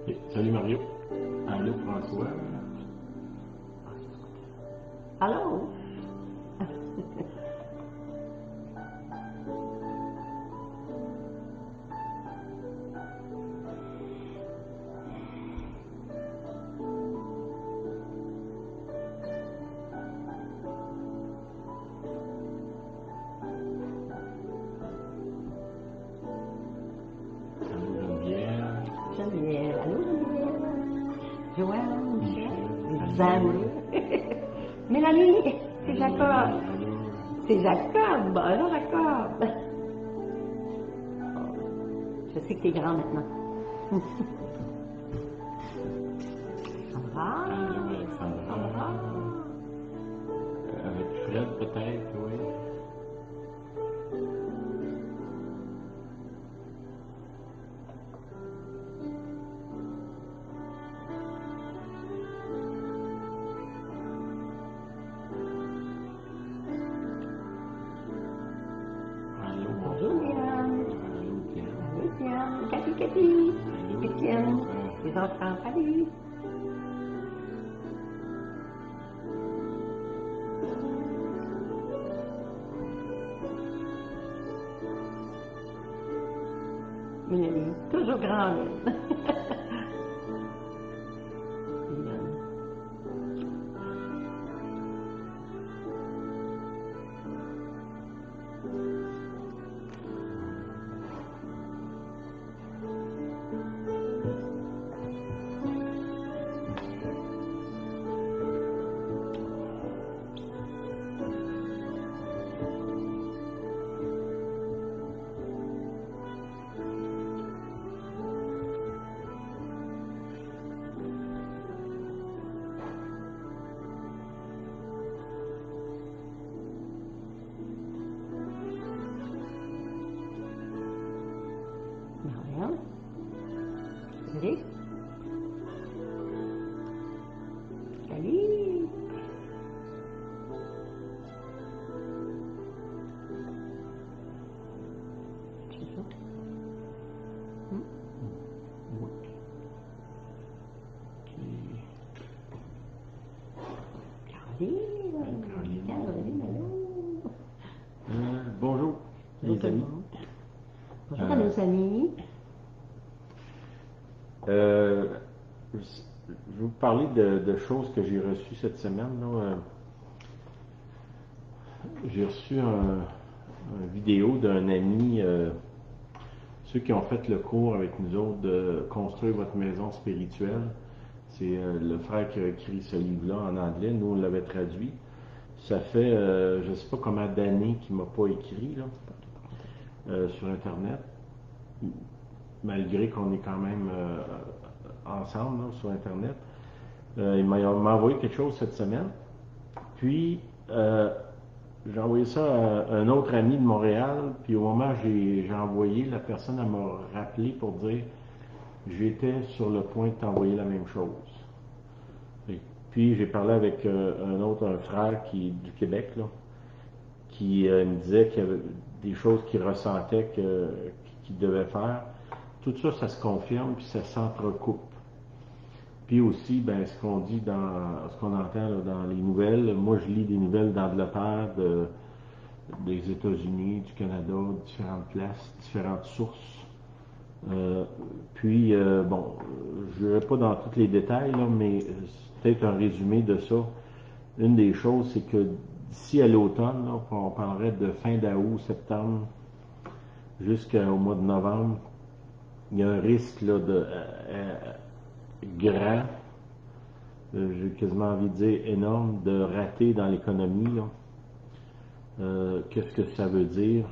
Ok. Salut Mario. Allô François. Allô? Allô Geneviève. Geneviève, allô Geneviève? Joanne, Michel, Michel. Michel. Mélanie, c'est Jacob. Allô. C'est Jacob. Allô Jacob. Je sais que t'es grand maintenant. Ça va? Allô Alexandra. Avec Fred peut-être, oui. Allô Bonjour Diane. Allô Diane. Allô Diane. Cathy. Allô. Étienne. Les enfants, salut. Mélanie, toujours grande. Marianne? Eric? Salut! C'est ça? Oui. Caroline! Caroline, allô? Bonjour Bonjour les tout le amis. monde. Bonjour à nos amis. Je vais vous parler de choses que j'ai reçues cette semaine. Là. J'ai reçu un vidéo d'un ami, ceux qui ont fait le cours avec nous autres de construire votre maison spirituelle. C'est le frère qui a écrit ce livre-là en anglais. Nous, on l'avait traduit. Ça fait, je ne sais pas combien d'années qu'il ne m'a pas écrit là, sur Internet, malgré qu'on est quand même ensemble là, sur Internet. Il m'a envoyé quelque chose cette semaine. Puis, j'ai envoyé ça à un autre ami de Montréal. Puis, au moment où j'ai envoyé, la personne elle m'a rappelé pour dire j'étais sur le point de t'envoyer la même chose. Et puis, j'ai parlé avec un frère du Québec, là, qui me disait qu'il y avait des choses qu'il ressentait qu'il devait faire. Tout ça, ça se confirme, puis ça s'entrecoupe. Puis aussi, ben, ce qu'on dit ce qu'on entend là, dans les nouvelles, moi je lis des nouvelles d'Angleterre, des États-Unis, du Canada, différentes places, différentes sources. Bon, je ne vais pas dans tous les détails, là, mais c'est peut-être un résumé de ça. Une des choses, c'est que d'ici à l'automne, là, on parlerait de fin d'août, septembre, jusqu'au mois de novembre, il y a un risque là, grand, j'ai quasiment envie de dire énorme, de rater dans l'économie. Qu'est-ce que ça veut dire?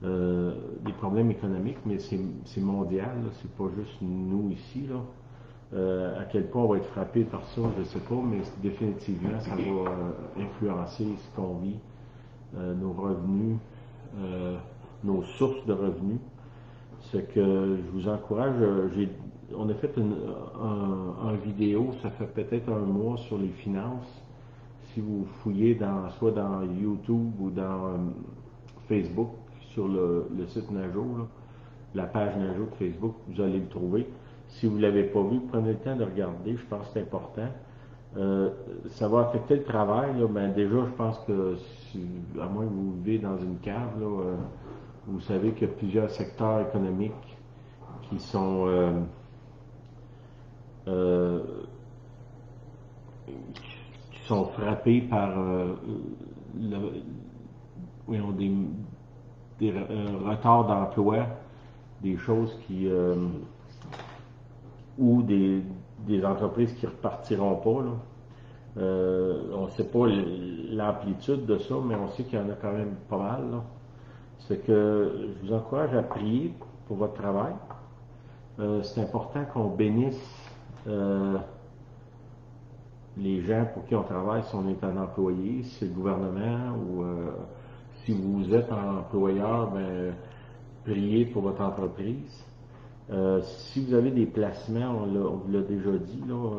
Des problèmes économiques, mais c'est mondial, c'est pas juste nous ici. Là. À quel point on va être frappé par ça, je ne sais pas, mais définitivement, ça va influencer ce qu'on vit, nos revenus, nos sources de revenus. Ce que je vous encourage, on a fait un vidéo, ça fait peut-être un mois sur les finances. Si vous fouillez soit dans YouTube ou dans Facebook, sur le site Najo, la page Najo de Facebook, vous allez le trouver. Si vous ne l'avez pas vu, prenez le temps de regarder, je pense que c'est important. Ça va affecter le travail, là, ben déjà, je pense que, à moins que vous vivez dans une cave, là, vous savez qu'il y a plusieurs secteurs économiques qui sont frappés par des retards d'emploi, des choses ou des entreprises qui ne repartiront pas. Là. On ne sait pas l'amplitude de ça, mais on sait qu'il y en a quand même pas mal. Là. C'est que je vous encourage à prier pour votre travail. C'est important qu'on bénisse les gens pour qui on travaille, si on est un employé, si c'est le gouvernement ou si vous êtes un employeur, ben, priez pour votre entreprise. Si vous avez des placements, on vous l'a déjà dit, là,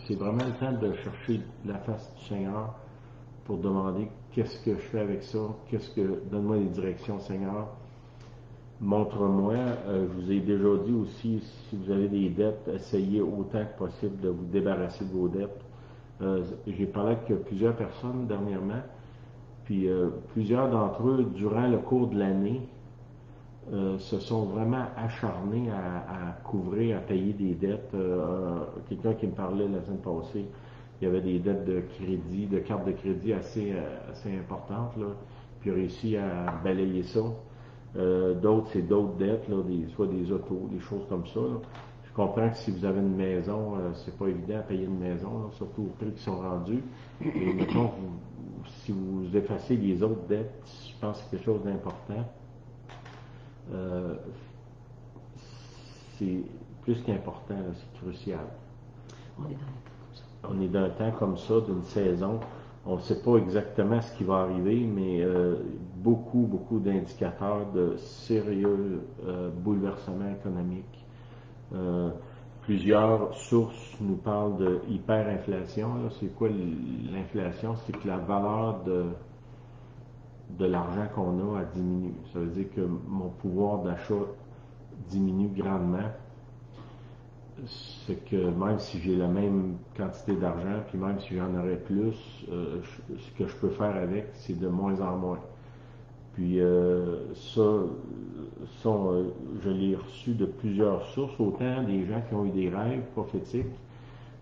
c'est vraiment le temps de chercher la face du Seigneur pour demander qu'est-ce que je fais avec ça, donne-moi des directions, Seigneur. Montre-moi. Je vous ai déjà dit aussi, si vous avez des dettes, essayez autant que possible de vous débarrasser de vos dettes. J'ai parlé avec plusieurs personnes dernièrement, puis plusieurs d'entre eux, durant le cours de l'année, se sont vraiment acharnés à couvrir, à payer des dettes. Quelqu'un qui me parlait la semaine passée, il y avait des dettes de crédit, de carte de crédit assez importantes, là, puis il a réussi à balayer ça. D'autres, c'est d'autres dettes, là, soit des autos, des choses comme ça. Là. Je comprends que si vous avez une maison, c'est pas évident à payer une maison, là, surtout aux prix qui sont rendus. Et mettons, si vous effacez les autres dettes, je pense que c'est quelque chose d'important. C'est plus qu'important, là, c'est crucial. On est dans un temps comme ça, d'une saison. On ne sait pas exactement ce qui va arriver, mais beaucoup d'indicateurs de sérieux bouleversements économiques. Plusieurs sources nous parlent de hyperinflation. Là. C'est quoi l'inflation? C'est que la valeur de l'argent qu'on a diminue. Ça veut dire que mon pouvoir d'achat diminue grandement. C'est que même si j'ai la même quantité d'argent, puis même si j'en aurais plus, ce que je peux faire avec, c'est de moins en moins. Puis je l'ai reçu de plusieurs sources, autant des gens qui ont eu des rêves prophétiques,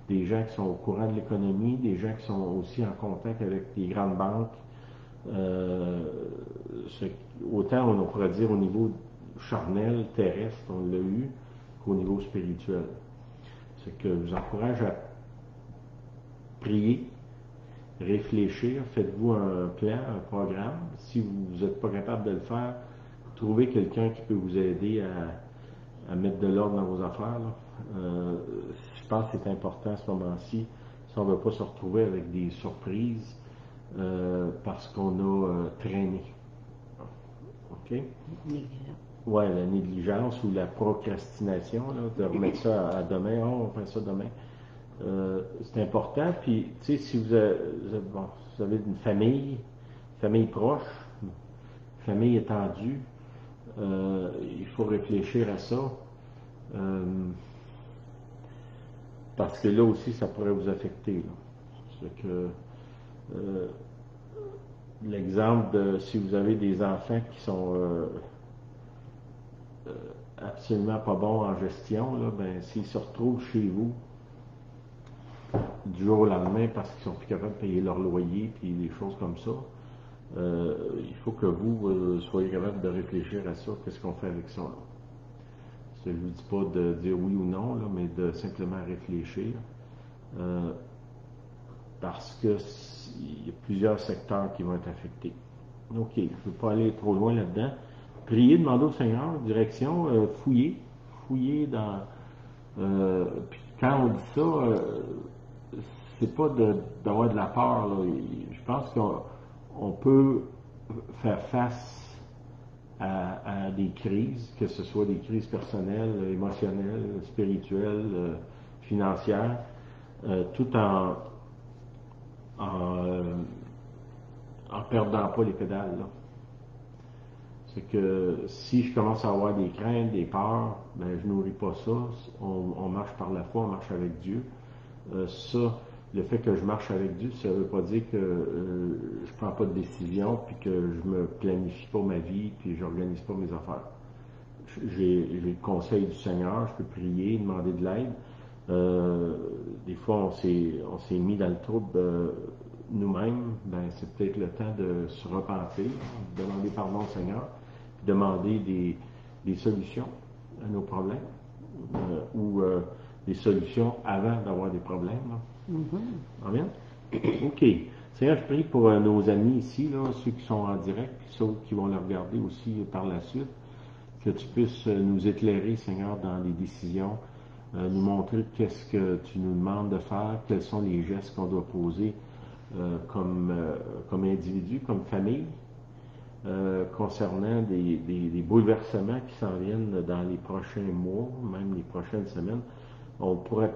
des gens qui sont au courant de l'économie, des gens qui sont aussi en contact avec des grandes banques. Autant on pourrait dire au niveau charnel, terrestre, on l'a eu, qu'au niveau spirituel. C'est que je vous encourage à prier, réfléchir, faites-vous un plan, un programme. Si vous n'êtes pas capable de le faire, trouvez quelqu'un qui peut vous aider à mettre de l'ordre dans vos affaires. Je pense que c'est important à ce moment-ci, si on ne veut pas se retrouver avec des surprises parce qu'on a traîné. OK? Ouais, la négligence ou la procrastination, là, de remettre ça à demain, on fait ça demain. C'est important. Puis, tu sais, si vous avez une famille proche, une famille étendue, il faut réfléchir à ça. Parce que là aussi, ça pourrait vous affecter. C'est que l'exemple de si vous avez des enfants qui sont absolument pas bons en gestion, là, ben, s'ils se retrouvent chez vous du jour au lendemain parce qu'ils sont plus capables de payer leur loyer puis des choses comme ça, il faut que vous soyez capable de réfléchir à ça, qu'est-ce qu'on fait avec ça. Là. Je ne vous dis pas de dire oui ou non, là, mais de simplement réfléchir. Parce que il y a plusieurs secteurs qui vont être affectés. OK, je ne veux pas aller trop loin là-dedans. Priez, demandez au Seigneur, direction, fouillez dans... puis quand on dit ça, c'est pas d'avoir de la peur. Là. Je pense qu'on peut faire face à des crises, que ce soit des crises personnelles, émotionnelles, spirituelles, financières, tout en perdant pas les pédales. Là. C'est que si je commence à avoir des craintes, des peurs, ben je nourris pas ça. On marche par la foi, on marche avec Dieu. Ça, le fait que je marche avec Dieu, ça veut pas dire que je prends pas de décision, puis que je me planifie pas ma vie, puis j'organise pas mes affaires. J'ai le conseil du Seigneur, je peux prier, demander de l'aide. Des fois, on s'est mis dans le trouble nous-mêmes, ben c'est peut-être le temps de se repentir, demander pardon au Seigneur, puis demander des solutions à nos problèmes, ou des solutions avant d'avoir des problèmes. Là. Amen? OK. Seigneur, je prie pour nos amis ici, là, ceux qui sont en direct, puis ceux qui vont le regarder aussi par la suite, que tu puisses nous éclairer, Seigneur, dans les décisions, nous montrer qu'est-ce que tu nous demandes de faire, quels sont les gestes qu'on doit poser comme individu, comme famille, concernant des bouleversements qui s'en viennent dans les prochains mois, même les prochaines semaines. On pourrait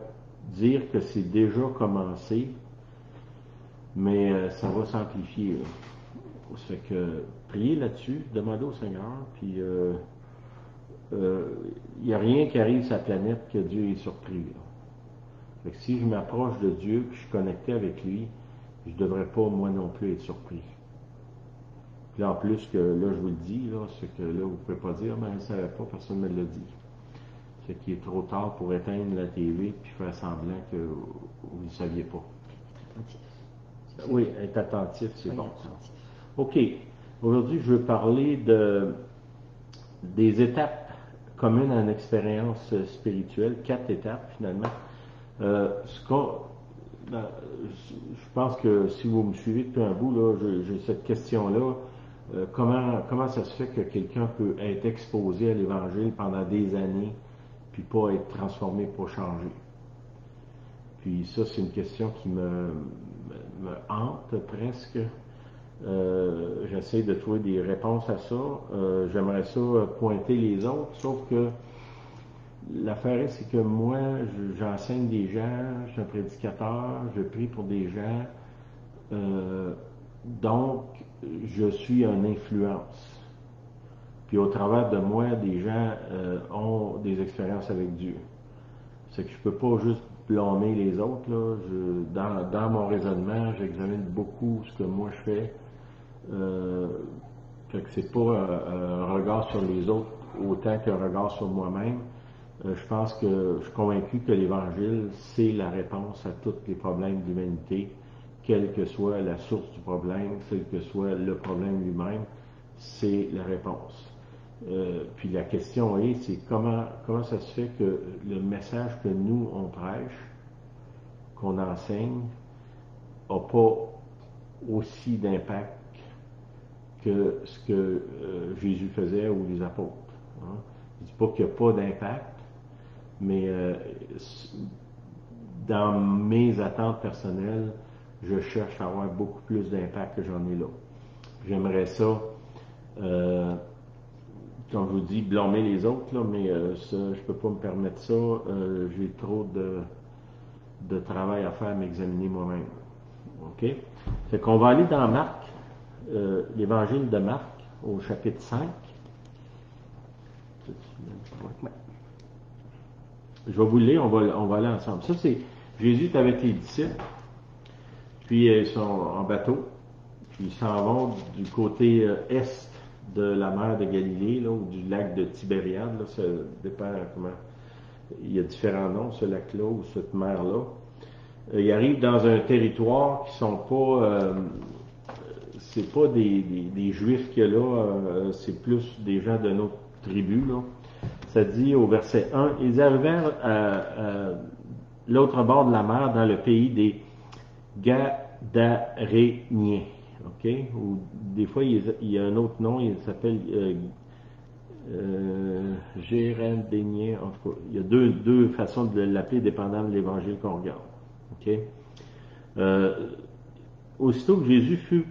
dire que c'est déjà commencé, mais ça va s'amplifier. Ça fait que priez là-dessus, demandez au Seigneur, puis il n'y a rien qui arrive sur la planète que Dieu est surpris. Là. Fait que si je m'approche de Dieu, puis je suis connecté avec lui, je ne devrais pas, moi non plus, être surpris. Puis là, en plus, que là, je vous le dis, là, c'est que là, vous ne pouvez pas dire, mais je ne savais pas, personne ne me l'a dit. C'est qu'il est trop tard pour éteindre la TV puis faire semblant que vous ne saviez pas. Oui, être attentif, c'est bon. Attentif. OK. Aujourd'hui, je veux parler des étapes communes à une expérience spirituelle, 4 étapes finalement. Je pense que si vous me suivez depuis un bout, là, j'ai cette question-là. Comment ça se fait que quelqu'un peut être exposé à l'Évangile pendant des années puis pas être transformé pour changer? Puis ça, c'est une question qui me hante presque. J'essaie de trouver des réponses à ça. J'aimerais ça pointer les autres, sauf que l'affaire est, c'est que moi, j'enseigne des gens, je suis un prédicateur, je prie pour des gens, donc je suis une influence. Puis au travers de moi, des gens ont des expériences avec Dieu. C'est que je peux pas juste blâmer les autres. Là. Dans mon raisonnement, j'examine beaucoup ce que moi je fais. Fait que c'est pas un regard sur les autres autant qu'un regard sur moi-même. Je pense que je suis convaincu que l'Évangile, c'est la réponse à tous les problèmes de l'humanité, quelle que soit la source du problème, quel que soit le problème lui-même, c'est la réponse. Puis la question c'est comment ça se fait que le message que nous, on prêche, qu'on enseigne, n'a pas aussi d'impact que ce que Jésus faisait ou les apôtres. Hein? Je ne dis pas qu'il n'y a pas d'impact, mais dans mes attentes personnelles, je cherche à avoir beaucoup plus d'impact que j'en ai là. J'aimerais ça, comme je vous dis, blâmer les autres, là, mais ça, je peux pas me permettre ça. J'ai trop de travail à faire à m'examiner moi-même. OK? Fait qu'on va aller dans Marc, l'évangile de Marc, au chapitre 5. Je vais vous le lire, on va aller ensemble. Ça, c'est Jésus est avec les disciples, puis ils sont en bateau, puis ils s'en vont du côté est de la mer de Galilée, là, ou du lac de Tibériade, là, ça dépend comment. Il y a différents noms, ce lac-là ou cette mer-là. Ils arrivent dans un territoire qui sont pas, c'est pas des Juifs qu'il y a là, c'est plus des gens de notre tribu, là. Ça dit au verset 1, ils arrivèrent à l'autre bord de la mer, dans le pays des Gadaréniens. OK? Ou des fois, il y a un autre nom, il s'appelle Gérandénien. En tout cas, il y a deux façons de l'appeler, dépendant de l'évangile qu'on regarde. OK? Aussitôt que Jésus fut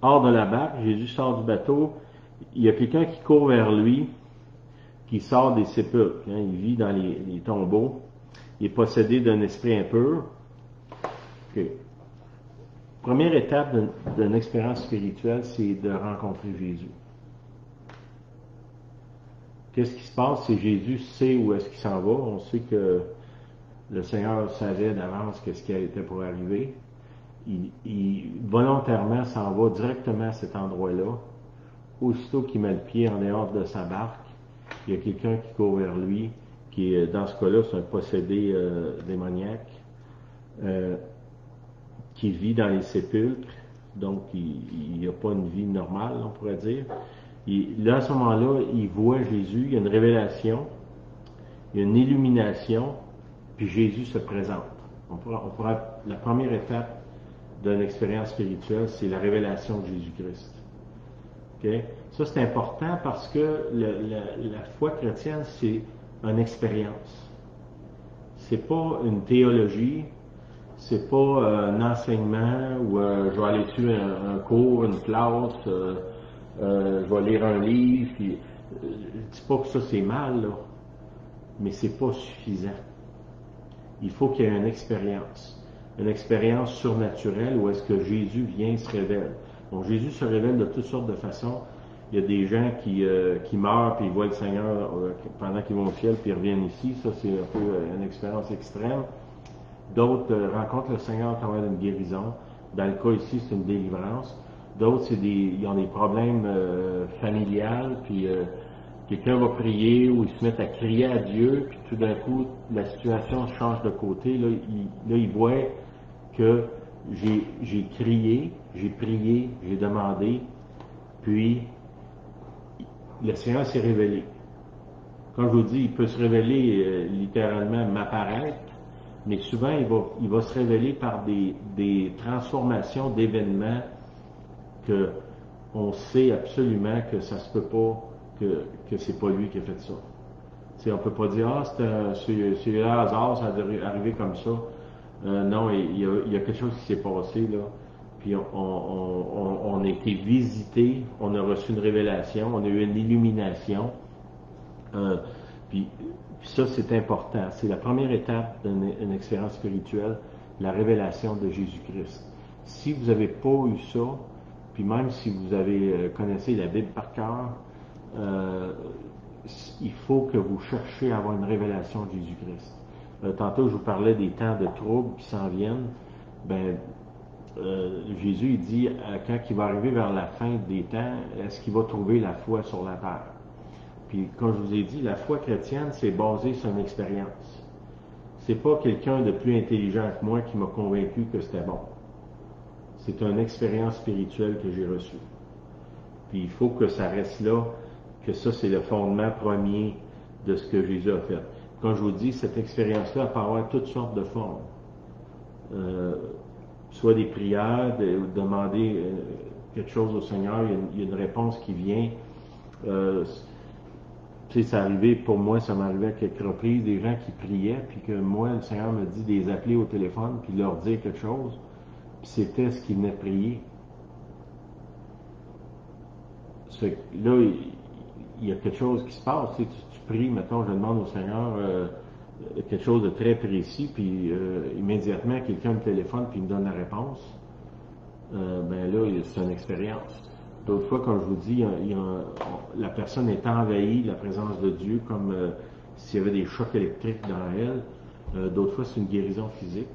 hors de la barque, Jésus sort du bateau, il y a quelqu'un qui court vers lui, qui sort des sépulcres. Hein, il vit dans les tombeaux. Il est possédé d'un esprit impur. Okay. Première étape d'une expérience spirituelle, c'est de rencontrer Jésus. qu'est-ce qui se passe? C'est Jésus sait où est-ce qu'il s'en va. On sait que le Seigneur savait d'avance qu'est-ce qui était pour arriver. Il volontairement s'en va directement à cet endroit-là. Aussitôt qu'il met le pied en dehors de sa barque, il y a quelqu'un qui court vers lui, qui est, dans ce cas-là, c'est un possédé démoniaque, qui vit dans les sépulcres, donc il n'a pas une vie normale, on pourrait dire. Là, à ce moment-là, il voit Jésus, il y a une révélation, il y a une illumination, puis Jésus se présente. La première étape d'une expérience spirituelle, c'est la révélation de Jésus-Christ. Okay? Ça, c'est important parce que la foi chrétienne, c'est une expérience. C'est pas une théologie, c'est pas un enseignement où je vais aller suivre un cours, une classe, je vais lire un livre, puis je dis pas que ça c'est mal, là, mais c'est pas suffisant. Il faut qu'il y ait une expérience surnaturelle où est-ce que Jésus vient se révèle. Donc Jésus se révèle de toutes sortes de façons. Il y a des gens qui meurent puis ils voient le Seigneur pendant qu'ils vont au ciel puis ils reviennent ici. Ça, c'est un peu une expérience extrême. D'autres rencontrent le Seigneur à travers une guérison. Dans le cas ici, c'est une délivrance. D'autres, ils ont des problèmes familiales, puis quelqu'un va prier ou ils se mettent à crier à Dieu, puis tout d'un coup, la situation change de côté. Là, ils voient que j'ai crié, j'ai prié, j'ai demandé, puis le Seigneur s'est révélé. Quand je vous dis, il peut se révéler littéralement, m'apparaître, mais souvent il va se révéler par des transformations d'événements que on sait absolument que ça se peut pas, que c'est pas lui qui a fait ça. T'sais, on peut pas dire c'est un hasard, ça a arrivé comme ça. Non, il y a quelque chose qui s'est passé là. Puis on a été visité, on a reçu une révélation, on a eu une illumination. Puis ça, c'est important. C'est la première étape d'une expérience spirituelle, la révélation de Jésus-Christ. Si vous n'avez pas eu ça, puis même si vous avez connaissez la Bible par cœur, il faut que vous cherchiez à avoir une révélation de Jésus-Christ. Tantôt, je vous parlais des temps de troubles qui s'en viennent. Jésus, il dit, quand il va arriver vers la fin des temps, est-ce qu'il va trouver la foi sur la terre? Puis, comme je vous ai dit, la foi chrétienne, c'est basé sur une expérience. C'est pas quelqu'un de plus intelligent que moi qui m'a convaincu que c'était bon. C'est une expérience spirituelle que j'ai reçue. Puis, il faut que ça reste là, que ça, c'est le fondement premier de ce que Jésus a fait. Quand je vous dis, cette expérience-là, elle peut avoir toutes sortes de formes. Soit des prières, demander quelque chose au Seigneur, il y a une réponse qui vient. Ça arrivé, pour moi, ça m'est arrivé à quelques reprises, des gens qui priaient, puis que moi, le Seigneur me dit de les appeler au téléphone, puis de leur dire quelque chose, puis c'était ce qu'ils venaient de prier. Là, il y a quelque chose qui se passe. Tu pries, mettons, je demande au Seigneur quelque chose de très précis, puis immédiatement, quelqu'un me téléphone, puis il me donne la réponse. Là, c'est une expérience. D'autres fois, comme je vous dis, la personne est envahie de la présence de Dieu, comme s'il y avait des chocs électriques dans elle. D'autres fois, c'est une guérison physique.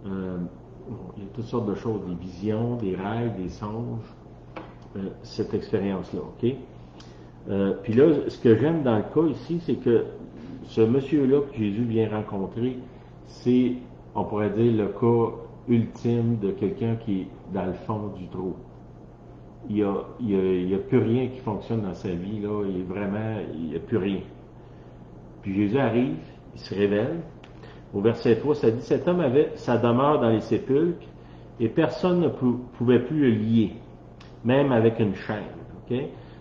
Il y a toutes sortes de choses, des visions, des rêves, des songes. Cette expérience-là, OK? Puis là, ce que j'aime dans le cas ici, c'est que ce monsieur-là que Jésus vient rencontrer, c'est, on pourrait dire, le cas ultime de quelqu'un qui est dans le fond du trou. Il y a plus rien qui fonctionne dans sa vie, là. Il n'y a plus rien. Puis Jésus arrive, il se révèle. Au verset 3, ça dit, cet homme avait sa demeure dans les sépulcres et personne ne pouvait plus le lier, même avec une chaîne. OK?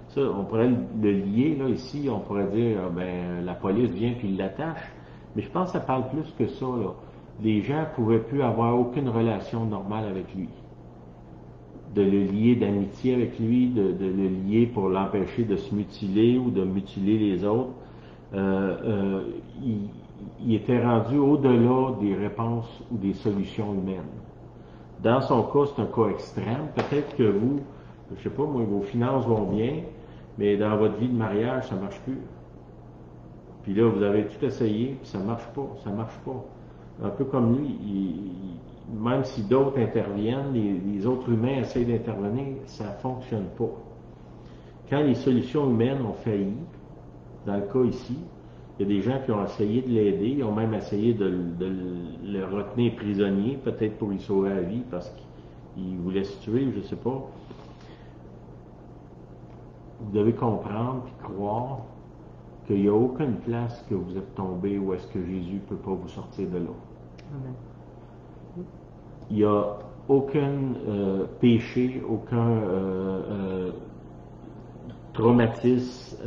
Ça, on pourrait le lier, là, ici, on pourrait dire, la police vient puis il l'attache. Mais je pense que ça parle plus que ça, là. Les gens ne pouvaient plus avoir aucune relation normale avec lui. De le lier d'amitié avec lui, de le lier pour l'empêcher de se mutiler ou de mutiler les autres. Il était rendu au-delà des réponses ou des solutions humaines. Dans son cas, c'est un cas extrême. Peut-être que vous, je sais pas, moi, vos finances vont bien, mais dans votre vie de mariage, ça marche plus. Puis là, vous avez tout essayé, puis ça marche pas, ça marche pas. Un peu comme lui, même si d'autres interviennent, les autres humains essayent d'intervenir, ça ne fonctionne pas. Quand les solutions humaines ont failli, dans le cas ici, il y a des gens qui ont essayé de l'aider, ils ont même essayé de le retenir prisonnier, peut-être pour lui sauver la vie, parce qu'il voulait se tuer, je ne sais pas. Vous devez comprendre et croire qu'il n'y a aucune place que vous êtes tombé où est-ce que Jésus ne peut pas vous sortir de là. Amen. Il n'y a aucun péché, aucun traumatisme,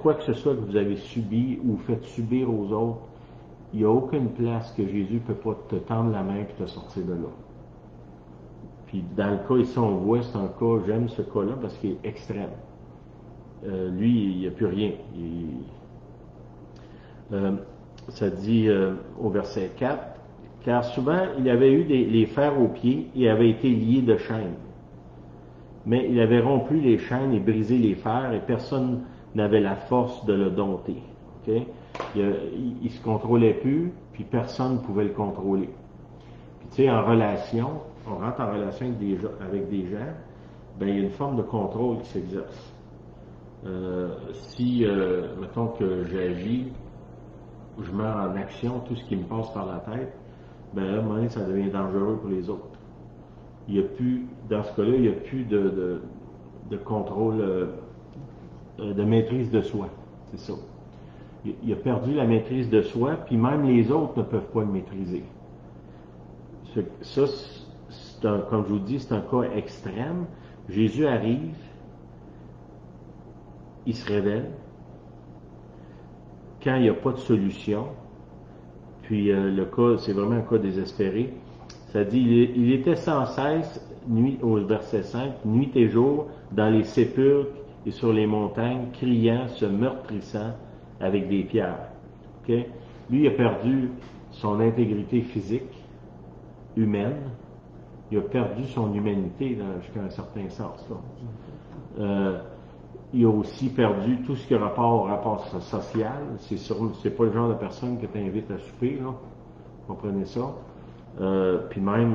quoi que ce soit que vous avez subi ou faites subir aux autres, il n'y a aucune place que Jésus ne peut pas te tendre la main et te sortir de là. Puis dans le cas ici, on voit, c'est un cas, j'aime ce cas-là parce qu'il est extrême. Lui, il n'y a plus rien. Ça dit au verset 4, « Car souvent, il avait eu les fers aux pieds et avait été lié de chaînes. Mais il avait rompu les chaînes et brisé les fers et personne n'avait la force de le dompter. Okay? Il se contrôlait plus, puis personne ne pouvait le contrôler. Puis tu sais, en relation, on rentre en relation avec des gens, ben il y a une forme de contrôle qui s'exerce. Si, mettons que j'agis, je mets en action tout ce qui me passe par la tête, ben là, à un moment donné, ça devient dangereux pour les autres. Il y a plus, dans ce cas-là, il n'y a plus de contrôle, de maîtrise de soi. C'est ça. Il a perdu la maîtrise de soi, puis même les autres ne peuvent pas le maîtriser. Ça, comme je vous dis, c'est un cas extrême. Jésus arrive, il se révèle. Quand il n'y a pas de solution, puis le cas, c'est vraiment un cas désespéré, ça dit, il était sans cesse, nuit, au verset 5, nuit et jour, dans les sépulcres et sur les montagnes, criant, se meurtrissant avec des pierres. Okay? Lui, il a perdu son intégrité physique, humaine, il a perdu son humanité jusqu'à un certain sens. Il a aussi perdu tout ce qui a rapport au rapport social. C'est pas le genre de personne que tu invites à souper, là. Comprenez ça? Puis même,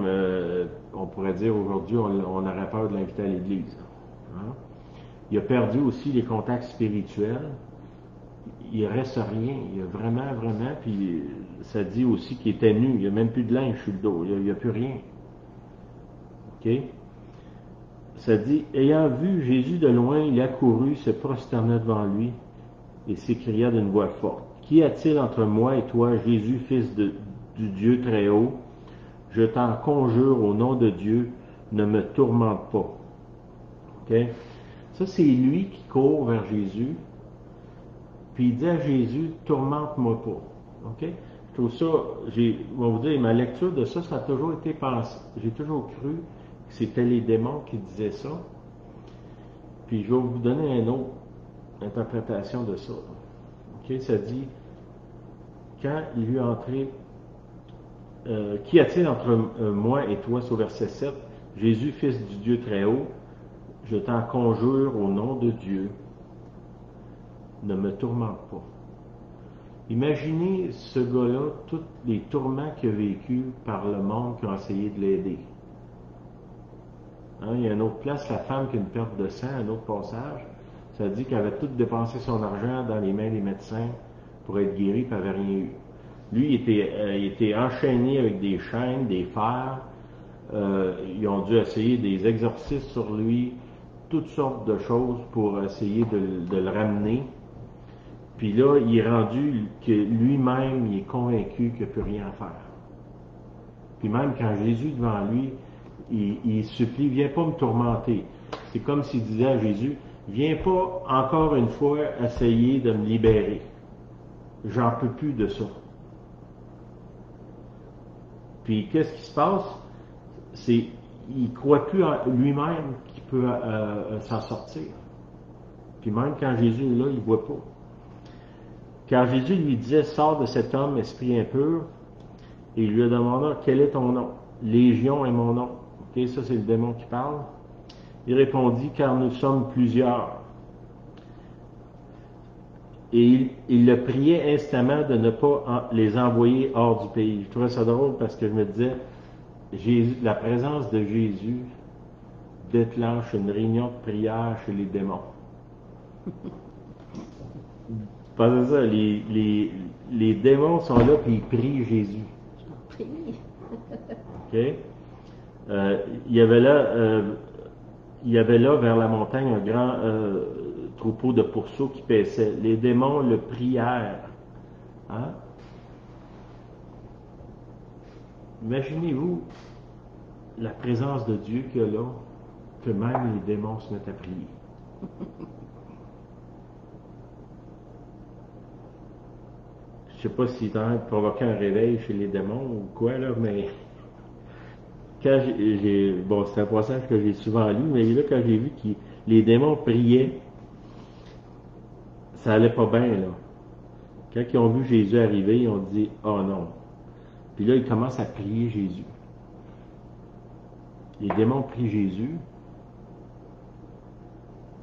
on pourrait dire aujourd'hui, on aurait peur de l'inviter à l'église. Hein? Il a perdu aussi les contacts spirituels. Il reste rien. Il y a vraiment, puis ça dit aussi qu'il était nu. Il n'y a même plus de linge sur le dos. Il n'y a plus rien. OK? Ça dit, ayant vu Jésus de loin, il accourut, se prosterna devant lui et s'écria d'une voix forte. Qu'y a-t-il entre moi et toi, Jésus, fils du Dieu très haut? Je t'en conjure au nom de Dieu, ne me tourmente pas. OK? Ça, c'est lui qui court vers Jésus, puis il dit à Jésus, tourmente-moi pas. OK? Je trouve ça, je vais vous dire, ma lecture de ça, ça a toujours été pensé. J'ai toujours cru que c'était les démons qui disaient ça. Puis je vais vous donner une autre interprétation de ça. OK? Ça dit, quand il lui est entré, qu'y a-t-il entre moi et toi, c'est au verset 7, Jésus, fils du Dieu très haut, je t'en conjure au nom de Dieu, ne me tourmente pas. Imaginez ce gars-là, tous les tourments qu'il a vécu par le monde qui a essayé de l'aider. Hein, il y a une autre place, la femme qui a une perte de sang, un autre passage, ça dit qu'elle avait tout dépensé son argent dans les mains des médecins pour être guéri, puis elle n'avait rien eu. Lui, il était enchaîné avec des chaînes, des fers. Ils ont dû essayer des exorcismes sur lui, toutes sortes de choses pour essayer de le ramener. Puis là, il est rendu que lui-même, il est convaincu qu'il n'y a plus rien à faire. Puis même quand Jésus devant lui, il supplie, viens pas me tourmenter. C'est comme s'il disait à Jésus, viens pas encore une fois essayer de me libérer. J'en peux plus de ça. Puis qu'est-ce qui se passe? Il ne croit plus en lui-même qu'il peut s'en sortir. Puis même quand Jésus est là, il ne voit pas. Car Jésus lui disait, sors de cet homme, esprit impur, et il lui demanda, quel est ton nom? Légion est mon nom. Okay, ça c'est le démon qui parle. Il répondit, car nous sommes plusieurs. Et il le priait instamment de ne pas les envoyer hors du pays. Je trouvais ça drôle parce que je me disais, la présence de Jésus déclenche une réunion de prière chez les démons. Pensez ça, les démons sont là puis ils prient Jésus. Prie. OK? Il y avait là vers la montagne un grand troupeau de pourceaux qui paissaient. Les démons le prièrent. Hein? Imaginez-vous la présence de Dieu qu'il y a là, que même les démons se mettent à prier. Je sais pas s'il est en train de provoquer un réveil chez les démons ou quoi, là, mais quand bon, c'est un passage que j'ai souvent lu, mais là, quand j'ai vu que les démons priaient, ça allait pas bien, là. Quand ils ont vu Jésus arriver, ils ont dit, oh non. Puis là, ils commencent à prier Jésus. Les démons prient Jésus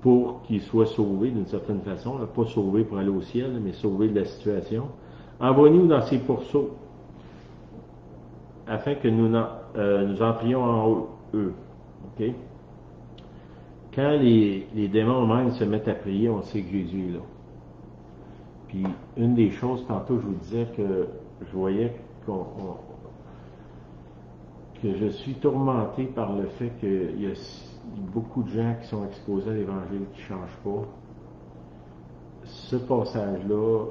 pour qu'il soit sauvé d'une certaine façon, là, pas sauvé pour aller au ciel, mais sauvé de la situation. Envoie-nous dans ces pourceaux, afin que nous entrions en eux. OK? Quand les démons même se mettent à prier, on sait que Jésus est là. Puis, une des choses, tantôt, je vous disais que je voyais que je suis tourmenté par le fait qu'il y a beaucoup de gens qui sont exposés à l'Évangile qui ne changent pas. Ce passage-là,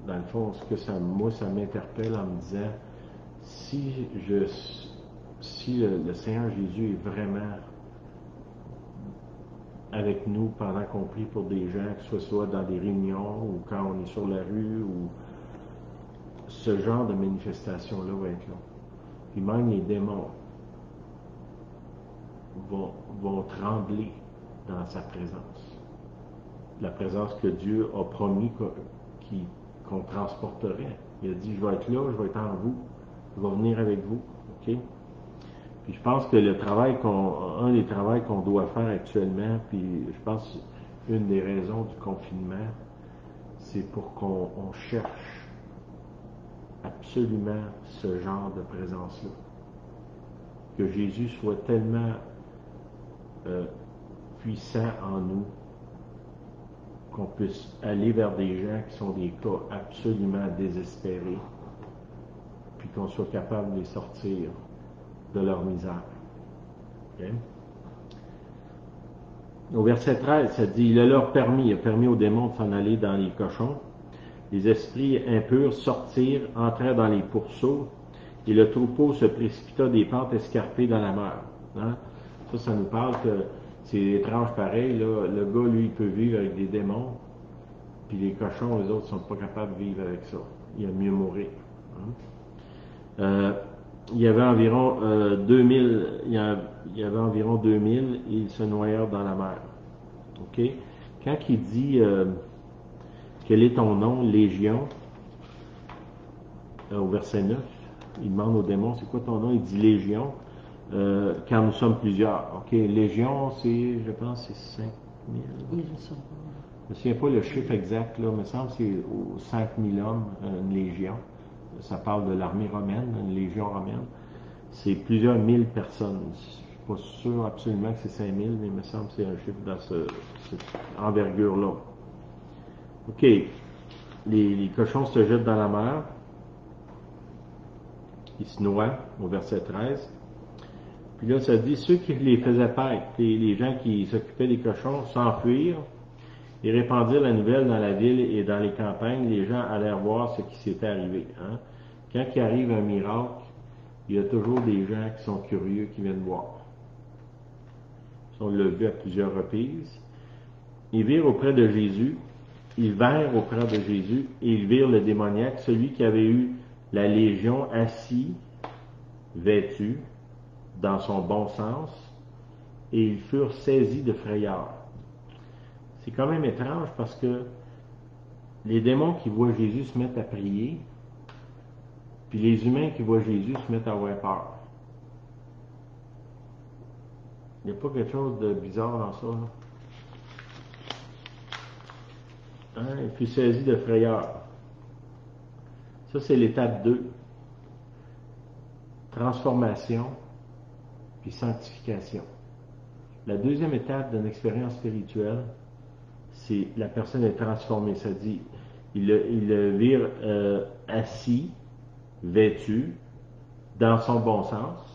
dans le fond, ça m'interpelle en me disant, si le Seigneur Jésus est vraiment avec nous pendant qu'on prie pour des gens, que ce soit dans des réunions ou quand on est sur la rue, ou ce genre de manifestation-là va être là. Puis même les démons vont trembler dans sa présence. La présence que Dieu a promis qu'on transporterait. Il a dit, je vais être là, je vais être en vous, je vais venir avec vous. OK? Puis je pense que un des travaux qu'on doit faire actuellement, puis je pense une des raisons du confinement, c'est pour qu'on cherche absolument ce genre de présence-là. Que Jésus soit tellement puissant en nous qu'on puisse aller vers des gens qui sont des cas absolument désespérés, puis qu'on soit capable de les sortir de leur misère. Okay? Au verset 13, ça dit, il a permis aux démons de s'en aller dans les cochons. Les esprits impurs sortirent, entrèrent dans les pourceaux, et le troupeau se précipita des pentes escarpées dans la mer. Hein? Ça nous parle que c'est étrange pareil. Là. Le gars, lui, il peut vivre avec des démons, puis les cochons, les autres, sont pas capables de vivre avec ça. Il a mieux mourir. Hein? Il y avait environ 2000, il y avait environ 2000 et ils se noyèrent dans la mer. OK? Quand il dit quel est ton nom, Légion, au verset 9, il demande au démon, c'est quoi ton nom? Il dit Légion, car nous sommes plusieurs. OK? Légion, je pense, c'est 5000. Je ne me souviens pas le chiffre exact, là, mais il me semble que c'est 5000 hommes, une légion. Ça parle de l'armée romaine, une légion romaine. C'est plusieurs mille personnes. Je ne suis pas sûr absolument que c'est 5000, mais il me semble que c'est un chiffre dans cette envergure-là. OK. Les cochons se jettent dans la mer. Ils se noient, au verset 13. Puis là, ça dit, ceux qui les faisaient paître, les gens qui s'occupaient des cochons, s'enfuirent et répandirent la nouvelle dans la ville et dans les campagnes. Les gens allèrent voir ce qui s'était arrivé. Hein? Quand il arrive un miracle, il y a toujours des gens qui sont curieux, qui viennent voir. On l'a vu à plusieurs reprises. Ils virent auprès de Jésus, ils vinrent auprès de Jésus et ils virent le démoniaque, celui qui avait eu la légion, assis, vêtu, dans son bon sens, et ils furent saisis de frayeur. C'est quand même étrange parce que les démons qui voient Jésus se mettent à prier, puis les humains qui voient Jésus se mettent à avoir peur. Il n'y a pas quelque chose de bizarre dans ça, là? Hein, il fut saisi de frayeur. Ça, c'est l'étape 2. Transformation, puis sanctification. La deuxième étape d'une expérience spirituelle, c'est la personne est transformée. Ça dit, il le vire assis, vêtu, dans son bon sens.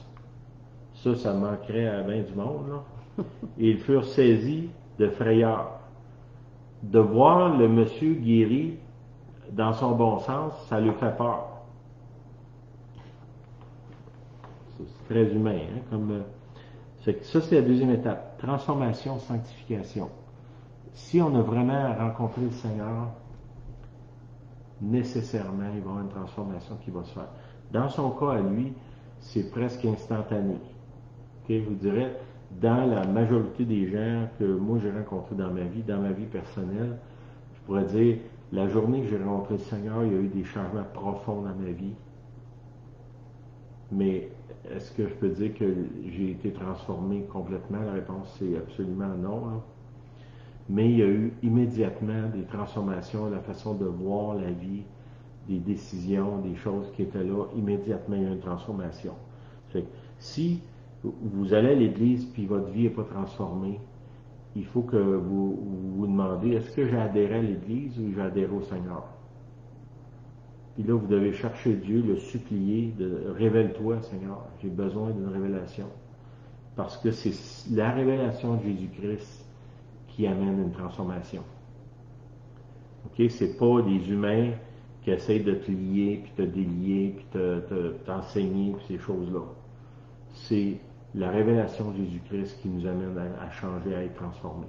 Ça manquerait à bien du monde, là. Et ils furent saisis de frayeur. De voir le monsieur guéri dans son bon sens, ça lui fait peur. C'est très humain, hein, comme ça, c'est la deuxième étape. Transformation, sanctification. Si on a vraiment rencontré le Seigneur, nécessairement, il va y avoir une transformation qui va se faire. Dans son cas, à lui, c'est presque instantané. Okay? Je vous dirais, dans la majorité des gens que moi j'ai rencontrés dans ma vie personnelle, je pourrais dire, la journée que j'ai rencontré le Seigneur, il y a eu des changements profonds dans ma vie. Mais est-ce que je peux dire que j'ai été transformé complètement? La réponse, c'est absolument non. Hein. Mais il y a eu immédiatement des transformations, la façon de voir la vie, des décisions, des choses qui étaient là. Immédiatement, il y a eu une transformation. Fait que si vous allez à l'église puis votre vie n'est pas transformée, il faut que vous vous demandez, est-ce que j'ai adhéré à l'église ou j'ai adhéré au Seigneur? Puis là, vous devez chercher Dieu, le supplier, de révèle-toi, Seigneur, j'ai besoin d'une révélation. Parce que c'est la révélation de Jésus-Christ qui amène une transformation. OK? C'est pas des humains qui essayent de te lier, puis te délier, puis t'enseigner, puis ces choses-là. C'est la révélation de Jésus-Christ qui nous amène à changer, à être transformés.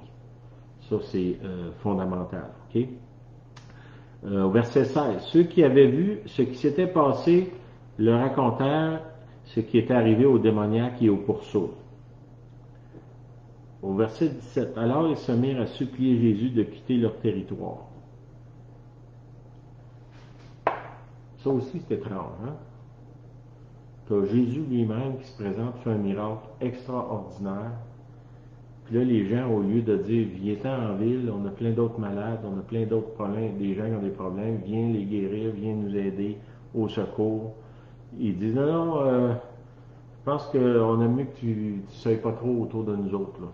Ça, c'est fondamental. OK? Au verset 16, ceux qui avaient vu ce qui s'était passé le racontèrent ce qui était arrivé aux démoniaques et aux pourceaux. Au verset 17, alors ils se mirent à supplier Jésus de quitter leur territoire. Ça aussi, c'est étrange, hein? Que Jésus lui-même qui se présente fait un miracle extraordinaire. Puis là, les gens, au lieu de dire, viens-t'en en ville, on a plein d'autres malades, on a plein d'autres problèmes, des gens qui ont des problèmes, viens les guérir, viens nous aider au secours. Ils disent, non, je pense qu'on a mieux que tu ne sois pas trop autour de nous autres, là.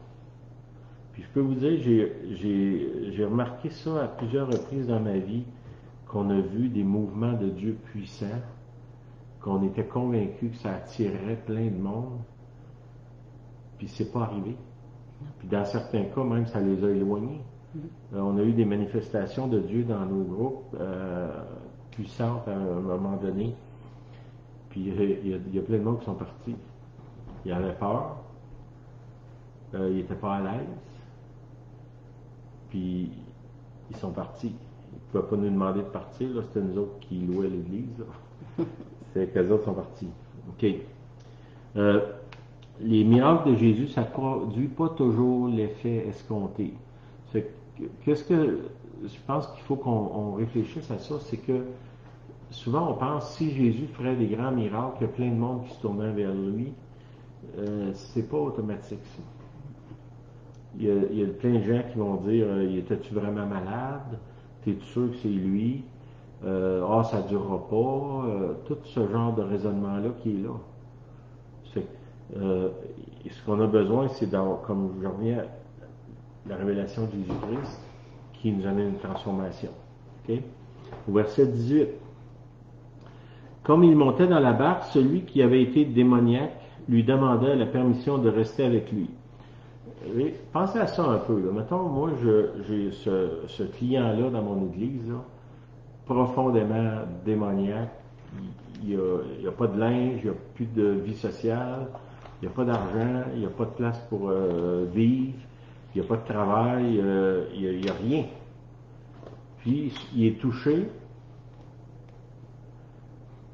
Puis je peux vous dire, j'ai remarqué ça à plusieurs reprises dans ma vie, qu'on a vu des mouvements de Dieu puissants, qu'on était convaincu que ça attirerait plein de monde, puis c'est pas arrivé. Puis dans certains cas, même, ça les a éloignés. On a eu des manifestations de Dieu dans nos groupes puissantes à un moment donné. Puis il y a plein de monde qui sont partis. Ils avaient peur. Ils n'étaient pas à l'aise. Puis ils sont partis. Ils ne pouvaient pas nous demander de partir. Là, c'était nous autres qui louaient l'église. C'est qu'eux autres sont partis. OK. Les miracles de Jésus, ça ne produit pas toujours l'effet escompté. Qu'est-ce que je pense qu'il faut qu'on réfléchisse à ça, c'est que souvent on pense si Jésus ferait des grands miracles, il y a plein de monde qui se tournerait vers lui, c'est pas automatique ça. Il y a plein de gens qui vont dire étais-tu vraiment malade? T'es-tu sûr que c'est lui? Ça ne durera pas. Tout ce genre de raisonnement-là qui est là. Ce qu'on a besoin, c'est d'avoir, comme je reviens à la révélation de Jésus-Christ, qui nous amène une transformation. Okay? Au verset 18. Comme il montait dans la barque, celui qui avait été démoniaque lui demandait la permission de rester avec lui. Et pensez à ça un peu. Là. Mettons, moi, j'ai ce client-là dans mon église, là, profondément démoniaque. Il n'y a pas de linge, il n'y a plus de vie sociale, il n'y a pas d'argent, il n'y a pas de place pour vivre, il n'y a pas de travail, il n'y a rien. Puis, il est touché.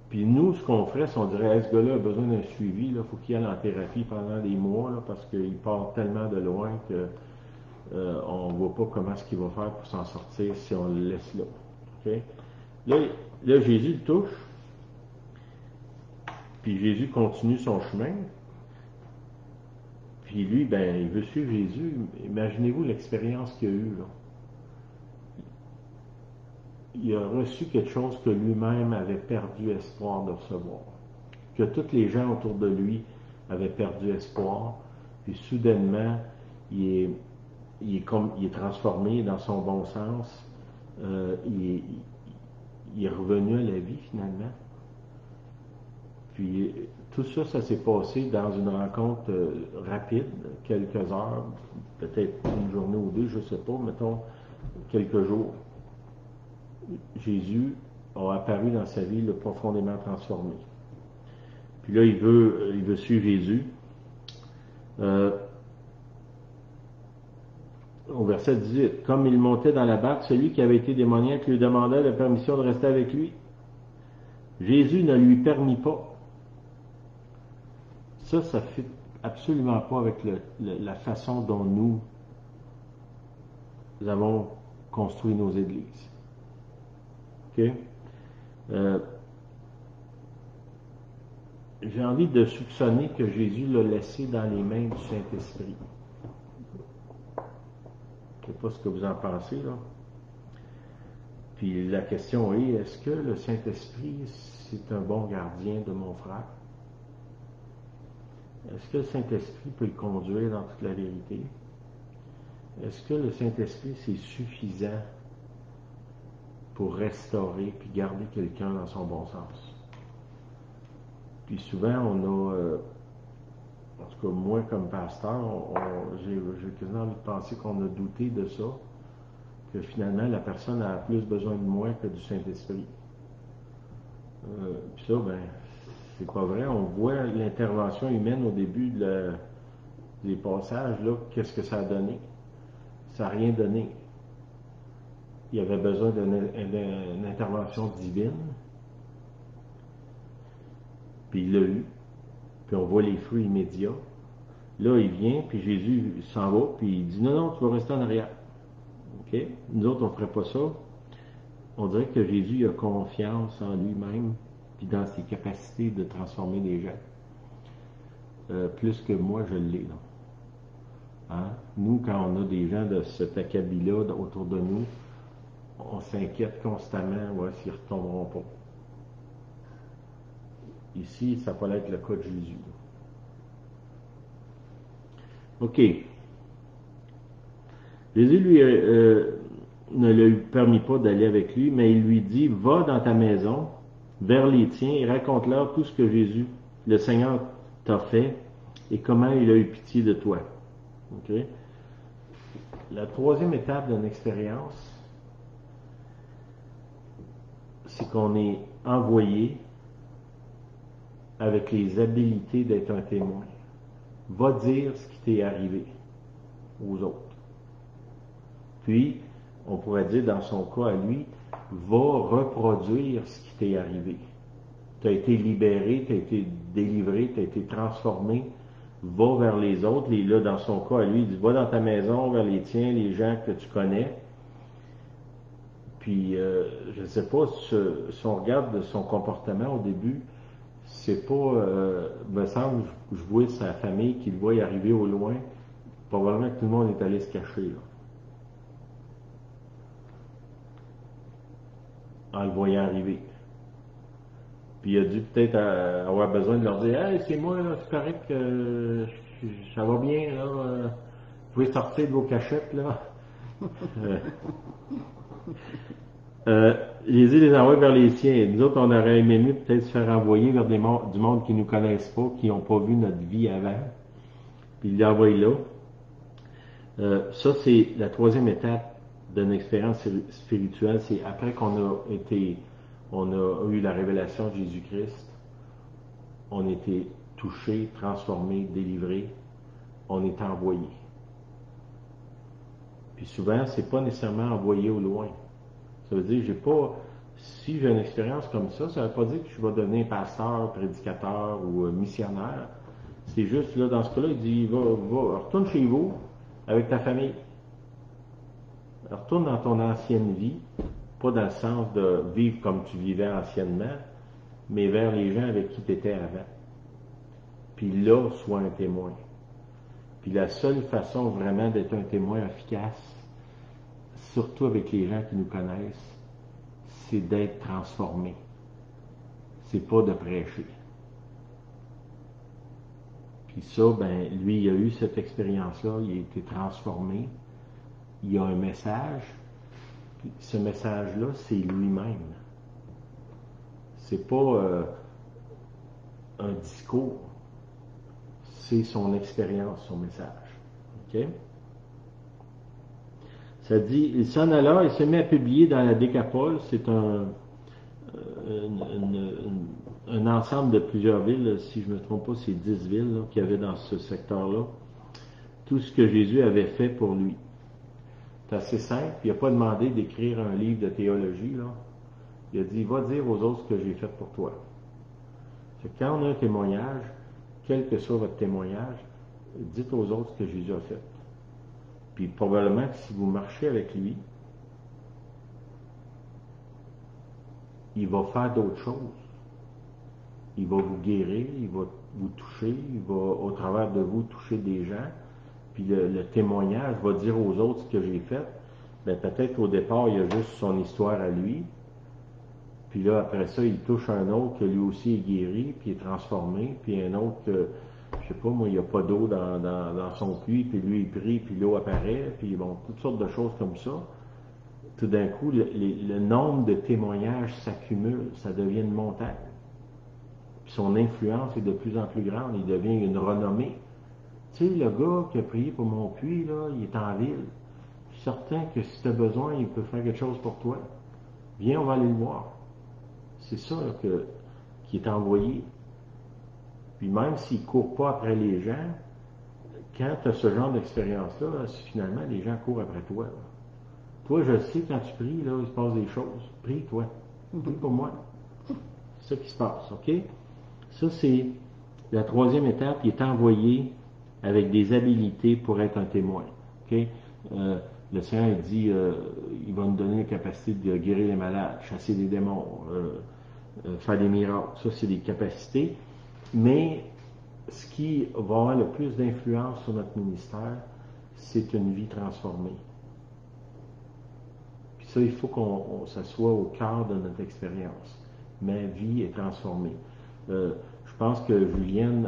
Puis nous, ce qu'on ferait, c'est on dirait, ce gars-là a besoin d'un suivi, il faut qu'il aille en thérapie pendant des mois, là, parce qu'il part tellement de loin que on ne voit pas comment est-ce qu'il va faire pour s'en sortir si on le laisse là. Okay? Là, Jésus le touche, puis Jésus continue son chemin, puis lui, il veut suivre Jésus. Imaginez-vous l'expérience qu'il a eue, là. il a reçu quelque chose que lui-même avait perdu espoir de recevoir. Que tous les gens autour de lui avaient perdu espoir. Puis soudainement, il est transformé dans son bon sens. Il est revenu à la vie finalement. Puis tout ça, ça s'est passé dans une rencontre rapide, quelques heures, peut-être une journée ou deux, je ne sais pas, mettons quelques jours. Jésus a apparu dans sa vie, l'a profondément transformé. Puis là, il veut suivre Jésus. Au verset 18, comme il montait dans la barque, celui qui avait été démoniaque lui demanda la permission de rester avec lui. Jésus ne lui permit pas. Ça ne fit absolument pas avec la façon dont nous avons construit nos églises. OK? J'ai envie de soupçonner que Jésus l'a laissé dans les mains du Saint-Esprit. Je ne sais pas ce que vous en pensez, là. Puis la question est, est-ce que le Saint-Esprit, c'est un bon gardien de mon frère? Est-ce que le Saint-Esprit peut le conduire dans toute la vérité? Est-ce que le Saint-Esprit, c'est suffisant pour restaurer puis garder quelqu'un dans son bon sens? Puis souvent, on a, en tout cas moi comme pasteur, j'ai quasiment envie de penser qu'on a douté de ça, que finalement la personne a plus besoin de moi que du Saint-Esprit. Puis ça, ben, c'est pas vrai. On voit l'intervention humaine au début des passages, là, qu'est-ce que ça a donné? Ça n'a rien donné. Il y avait besoin d'une intervention divine. Puis il l'a eu. Puis on voit les fruits immédiats. Là, il vient, puis Jésus s'en va, puis il dit non, tu vas rester en arrière. OK? Nous autres, on ne ferait pas ça. On dirait que Jésus a confiance en lui-même, puis dans ses capacités de transformer les gens. Plus que moi, je l'ai, là. Hein? Nous, quand on a des gens de cet acabit-là autour de nous, on s'inquiète constamment, ouais, s'ils ne retomberont pas. Ici, ça peut être le cas de Jésus. OK. Jésus ne lui permit pas d'aller avec lui, mais il lui dit, va dans ta maison, vers les tiens, et raconte-leur tout ce que Jésus, le Seigneur, t'a fait, et comment il a eu pitié de toi. OK? La troisième étape d'une expérience, c'est qu'on est envoyé avec les habiletés d'être un témoin. Va dire ce qui t'est arrivé aux autres. Puis, on pourrait dire dans son cas à lui, va reproduire ce qui t'est arrivé. Tu as été libéré, tu as été délivré, tu as été transformé, va vers les autres. Et là, dans son cas à lui, il dit, va dans ta maison, vers les tiens, les gens que tu connais. Puis, je ne sais pas, si on regarde son comportement au début, c'est pas, me semble, je vois sa famille qui le voit arriver au loin, probablement que tout le monde est allé se cacher, là. En le voyant arriver. Puis il a dû peut-être avoir besoin de leur dire, hey, c'est moi, là, c'est correct, ça va bien, là, vous pouvez sortir de vos cachettes, là. Jésus les envoie vers les siens. Nous autres, on aurait aimé mieux peut-être se faire envoyer vers du monde qui ne nous connaissent pas, qui n'ont pas vu notre vie avant. Puis il l'envoie là. Ça, c'est la troisième étape d'une expérience spirituelle. C'est après qu'on a eu la révélation de Jésus-Christ, on a été touché, transformé, délivré, on est envoyé. Puis souvent, c'est pas nécessairement envoyé au loin. Ça veut dire, si j'ai une expérience comme ça ne veut pas dire que je vais devenir pasteur, prédicateur ou missionnaire. C'est juste, là, dans ce cas-là, il dit, retourne chez vous avec ta famille. Retourne dans ton ancienne vie, pas dans le sens de vivre comme tu vivais anciennement, mais vers les gens avec qui tu étais avant. Puis là, sois un témoin. Puis la seule façon vraiment d'être un témoin efficace, surtout avec les gens qui nous connaissent, c'est d'être transformé. C'est pas de prêcher. Puis ça, ben, lui, il a eu cette expérience-là, il a été transformé, il a un message, puis ce message-là, c'est lui-même. C'est pas un discours, c'est son expérience, son message. OK? Ça dit, il s'en alla et se met à publier dans la Décapole, c'est un ensemble de plusieurs villes, si je ne me trompe pas, c'est 10 villes qu'il y avait dans ce secteur-là, tout ce que Jésus avait fait pour lui. C'est assez simple, il n'a pas demandé d'écrire un livre de théologie, là. Il a dit, va dire aux autres ce que j'ai fait pour toi. C'est quand on a un témoignage, quel que soit votre témoignage, dites aux autres ce que Jésus a fait. Puis probablement que si vous marchez avec lui, il va faire d'autres choses. Il va vous guérir, il va vous toucher, il va au travers de vous toucher des gens. Puis le témoignage va dire aux autres ce que j'ai fait. Ben, peut-être au départ, il y a juste son histoire à lui. Puis là, après ça, il touche un autre que lui aussi est guéri, puis est transformé. Puis un autre que, je sais pas, moi, il n'y a pas d'eau dans son puits, puis lui, il prie, puis l'eau apparaît. Puis bon, toutes sortes de choses comme ça. Tout d'un coup, le nombre de témoignages s'accumule, ça devient une montagne. Puis son influence est de plus en plus grande, il devient une renommée. Tu sais, le gars qui a prié pour mon puits, là, il est en ville. Je suis certain que si tu as besoin, il peut faire quelque chose pour toi. Viens, on va aller le voir. C'est ça là, qui est envoyé. Puis même s'il ne court pas après les gens, quand tu as ce genre d'expérience-là, finalement, les gens courent après toi. Là. Toi, je sais, quand tu pries, là, il se passe des choses. Prie, toi. Prie pour moi. C'est ça qui se passe, OK? Ça, c'est la troisième étape. Il est envoyé avec des habilités pour être un témoin. OK? Le Seigneur dit, il va nous donner la capacité de guérir les malades, chasser des démons, faire des miracles. Ça, c'est des capacités. Mais ce qui va avoir le plus d'influence sur notre ministère, c'est une vie transformée. Puis ça, il faut qu'on ça soit au cœur de notre expérience. Ma vie est transformée. Je pense que Julienne,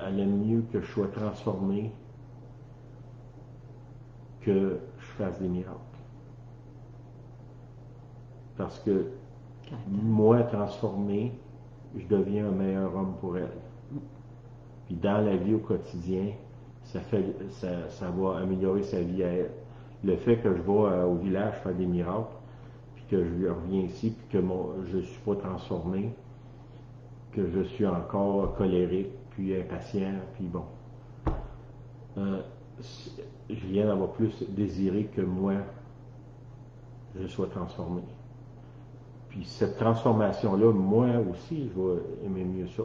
elle aime mieux que je sois transformé que je fasse des miracles. Parce que moi, transformé, je deviens un meilleur homme pour elle. Puis dans la vie au quotidien, ça va améliorer sa vie à elle. Le fait que je vais au village faire des miracles, puis que je reviens ici, puis que je ne suis pas transformé, que je suis encore colérique, puis impatient, puis bon. Je viens d'avoir plus désiré que moi, je sois transformé. Puis cette transformation-là, moi aussi, je vais aimer mieux ça.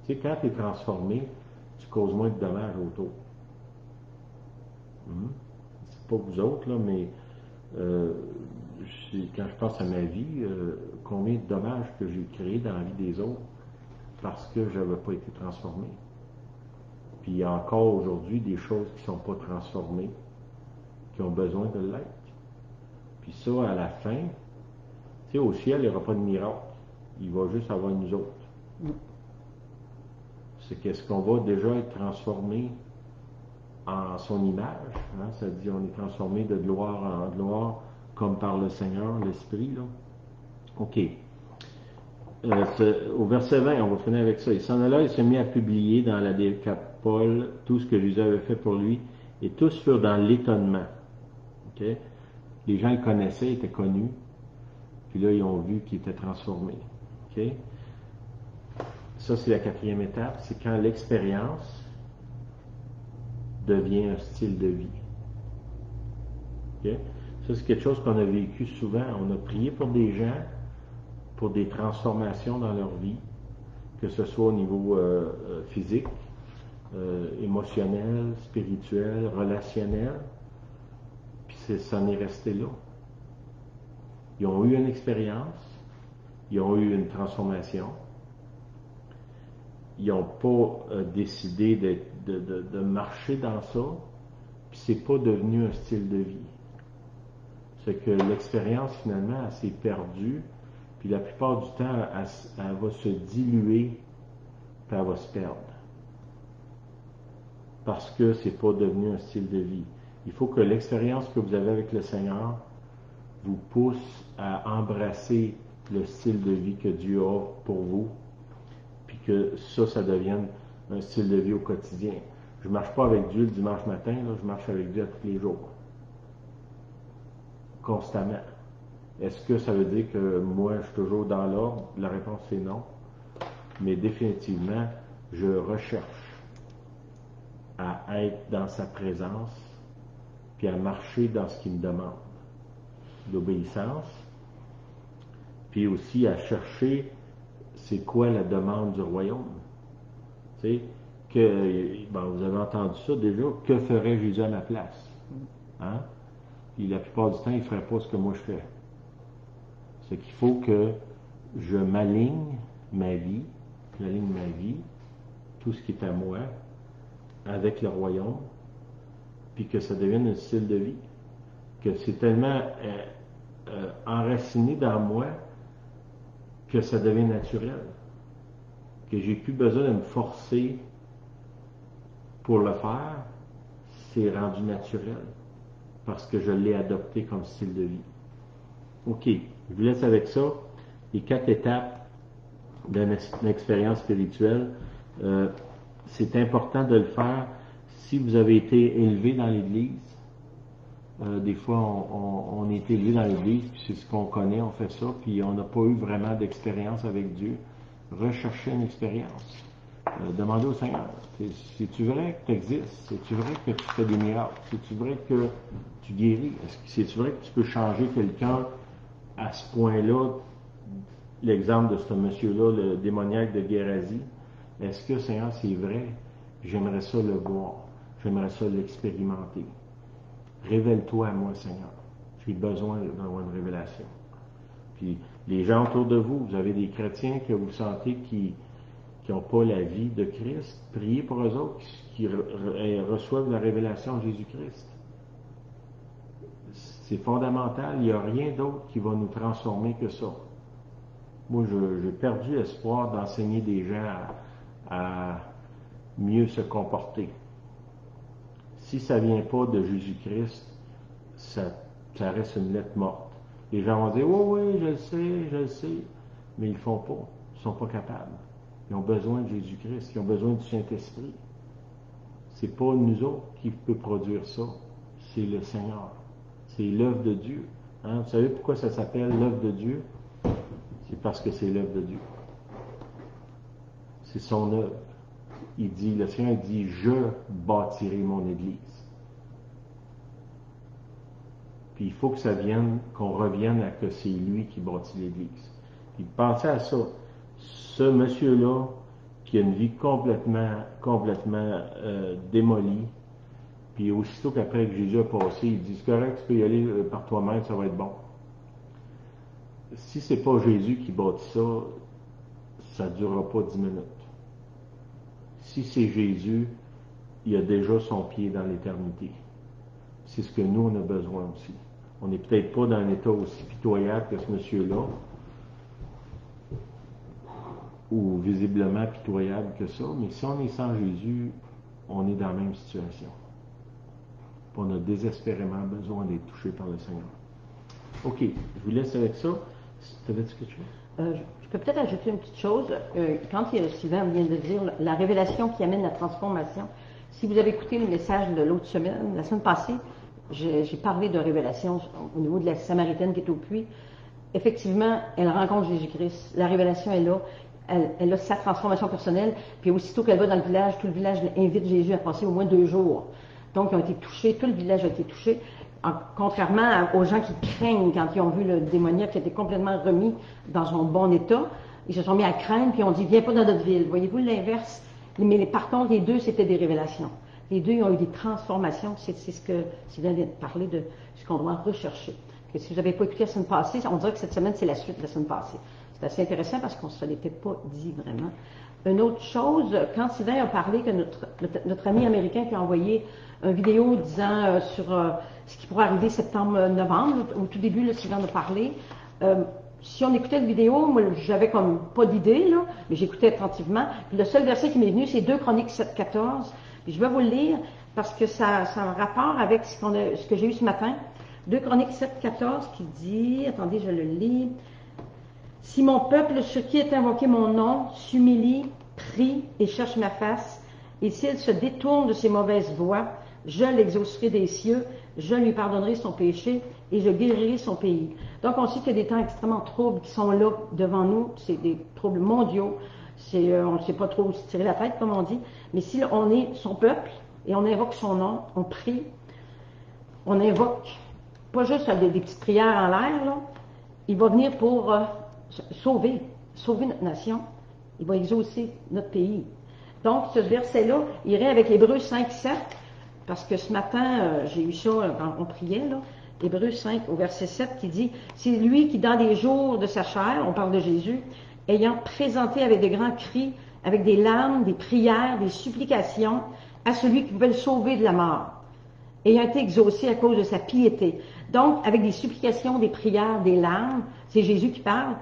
Tu sais, quand tu es transformé, tu causes moins de dommages autour. C'est pas vous autres, là, mais quand je pense à ma vie, combien de dommages que j'ai créés dans la vie des autres parce que je n'avais pas été transformé. Puis il y a encore aujourd'hui des choses qui ne sont pas transformées, qui ont besoin de l'être. Puis ça, à la fin, tu sais, au ciel, il n'y aura pas de miracle. Il va juste avoir nous autres. C'est qu'est-ce qu'on va déjà être transformé en son image. Hein? Ça dit on est transformé de gloire en gloire, comme par le Seigneur, l'Esprit. Là. OK. Au verset 20, on va finir avec ça. Il s'en alla, il s'est mis à publier dans la Décapole tout ce que Jésus avait fait pour lui, et tous furent dans l'étonnement. Okay? Les gens le connaissaient, il était connu, puis là, ils ont vu qu'il était transformé. Okay? Ça, c'est la quatrième étape, c'est quand l'expérience devient un style de vie. Okay? Ça, c'est quelque chose qu'on a vécu souvent. On a prié pour des gens, pour des transformations dans leur vie, que ce soit au niveau physique, émotionnel, spirituel, relationnel, puis ça en est resté là. Ils ont eu une expérience, ils ont eu une transformation, ils n'ont pas décidé de marcher dans ça, puis c'est pas devenu un style de vie. Vous Fait que l'expérience, finalement, elle s'est perdue. Puis la plupart du temps, elle va se diluer, puis elle va se perdre. Parce que c'est pas devenu un style de vie. Il faut que l'expérience que vous avez avec le Seigneur vous pousse à embrasser le style de vie que Dieu a pour vous, puis que ça devienne un style de vie au quotidien. Je ne marche pas avec Dieu le dimanche matin, là, je marche avec Dieu à tous les jours. Constamment. Est-ce que ça veut dire que moi, je suis toujours dans l'ordre? La réponse est non. Mais définitivement, je recherche à être dans sa présence, puis à marcher dans ce qu'il me demande. L'obéissance, puis aussi à chercher c'est quoi la demande du royaume. Tu sais, vous avez entendu ça déjà, que ferait Jésus à ma place? Hein? Puis la plupart du temps, il ne ferait pas ce que moi je fais. C'est qu'il faut que je m'aligne ma vie, tout ce qui est à moi, avec le royaume, puis que ça devienne un style de vie. Que c'est tellement enraciné dans moi que ça devient naturel. Que j'ai plus besoin de me forcer pour le faire, c'est rendu naturel. Parce que je l'ai adopté comme style de vie. OK, je vous laisse avec ça. Les 4 étapes d'une expérience spirituelle. C'est important de le faire si vous avez été élevé dans l'Église. Des fois, on est élevé dans l'Église, puis c'est ce qu'on connaît, on fait ça, puis on n'a pas eu vraiment d'expérience avec Dieu. Recherchez une expérience. Demandez au Seigneur, c'est-tu vrai que tu existes? C'est-tu vrai que tu fais des miracles? C'est-tu vrai que tu guéris? C'est-tu vrai que tu peux changer quelqu'un à ce point-là? L'exemple de ce monsieur-là, le démoniaque de Gérasie. Est-ce que, Seigneur, c'est vrai? J'aimerais ça le voir. J'aimerais ça l'expérimenter. Révèle-toi à moi, Seigneur. J'ai besoin d'avoir une révélation. Puis, les gens autour de vous, vous avez des chrétiens que vous sentez qui n'ont pas la vie de Christ. Priez pour eux autres qui reçoivent la révélation de Jésus-Christ. C'est fondamental. Il n'y a rien d'autre qui va nous transformer que ça. Moi, j'ai perdu espoir d'enseigner des gens à mieux se comporter. Si ça ne vient pas de Jésus-Christ, ça reste une lettre morte. Les gens vont dire, oui, je le sais, mais ils ne le font pas. Ils ne sont pas capables. Ils ont besoin de Jésus-Christ, ils ont besoin du Saint-Esprit. C'est pas nous autres qui peut produire ça, c'est le Seigneur. C'est l'œuvre de Dieu. Hein? Vous savez pourquoi ça s'appelle l'œuvre de Dieu? C'est parce que c'est l'œuvre de Dieu. C'est son œuvre. Le Seigneur dit, je bâtirai mon Église. Puis il faut que ça vienne, qu'on revienne à que c'est lui qui bâtit l'Église. Puis pensez à ça. Ce monsieur-là, qui a une vie complètement démolie, puis aussitôt qu'après que Jésus a passé, il dit, c'est correct, tu peux y aller par toi-même, ça va être bon. Si c'est pas Jésus qui bâtit ça, ça ne durera pas 10 minutes. Si c'est Jésus, il a déjà son pied dans l'éternité. C'est ce que nous, on a besoin aussi. On n'est peut-être pas dans un état aussi pitoyable que ce monsieur-là, ou visiblement pitoyable que ça, mais si on est sans Jésus, on est dans la même situation. Puis on a désespérément besoin d'être touché par le Seigneur. OK, je vous laisse avec ça. T'avais-tu quelque chose? Je peux peut-être ajouter une petite chose. Quand Sylvain vient de dire la révélation qui amène la transformation, si vous avez écouté le message de l'autre semaine, la semaine passée, j'ai parlé de révélation au niveau de la Samaritaine qui est au puits. Effectivement, elle rencontre Jésus-Christ. La révélation est là. Elle a sa transformation personnelle. Puis aussitôt qu'elle va dans le village, tout le village invite Jésus à passer au moins 2 jours. Donc, ils ont été touchés. Tout le village a été touché. Contrairement aux gens qui craignent quand ils ont vu le démoniaque qui était complètement remis dans son bon état, ils se sont mis à craindre puis on dit viens pas dans notre ville. Voyez-vous l'inverse? Mais par contre, les deux, c'était des révélations. Les deux, ils ont eu des transformations. C'est ce que Sylvain vient de parler de ce qu'on doit rechercher. Et si vous n'avez pas écouté la semaine passée, on dirait que cette semaine, c'est la suite de la semaine passée. C'est assez intéressant parce qu'on ne se l'était pas dit vraiment. Une autre chose, quand Sylvain a parlé que notre ami américain qui a envoyé une vidéo disant sur ce qui pourrait arriver septembre-novembre, au tout début, là, Sylvain en a parlé, si on écoutait la vidéo, moi, j'avais comme pas d'idée, là, mais j'écoutais attentivement. Puis le seul verset qui m'est venu, c'est 2 Chroniques 7,14. Puis je vais vous le lire parce que ça a un rapport avec ce que j'ai eu ce matin. 2 Chroniques 7,14 qui dit, attendez, je le lis. Si mon peuple, sur qui est invoqué mon nom, s'humilie, prie et cherche ma face, et s'il se détourne de ses mauvaises voies, je l'exaucerai des cieux, je lui pardonnerai son péché et je guérirai son pays. Donc on sait qu'il y a des temps extrêmement troubles qui sont là devant nous, c'est des troubles mondiaux, on ne sait pas trop où se tirer la tête comme on dit, mais si on est son peuple et on invoque son nom, on prie, on invoque, pas juste des petites prières en l'air, là, il va venir pour sauver notre nation, il va exaucer notre pays. Donc ce verset-là irait avec Hébreux 5,7, parce que ce matin, j'ai eu ça quand on priait, là, Hébreux 5 au verset 7 qui dit « C'est lui qui dans les jours de sa chair, on parle de Jésus, ayant présenté avec de grands cris, avec des larmes, des prières, des supplications, à celui qui pouvait le sauver de la mort, ayant été exaucé à cause de sa piété. » Donc, avec des supplications, des prières, des larmes, c'est Jésus qui parle.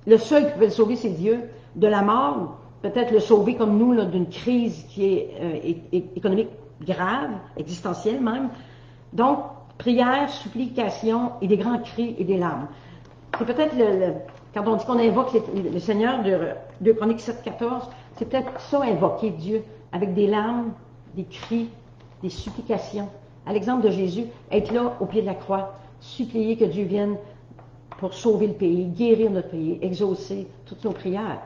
Le seul qui pouvait le sauver, c'est Dieu. De la mort, peut-être le sauver comme nous, là, d'une crise qui est économique grave, existentielle même. Donc, prière, supplication et des grands cris et des larmes. C'est peut-être quand on dit qu'on invoque le Seigneur de Chroniques 7,14, c'est peut-être ça, invoquer Dieu, avec des larmes, des cris, des supplications. À l'exemple de Jésus, être là au pied de la croix, supplier que Dieu vienne pour sauver le pays, guérir notre pays, exaucer toutes nos prières.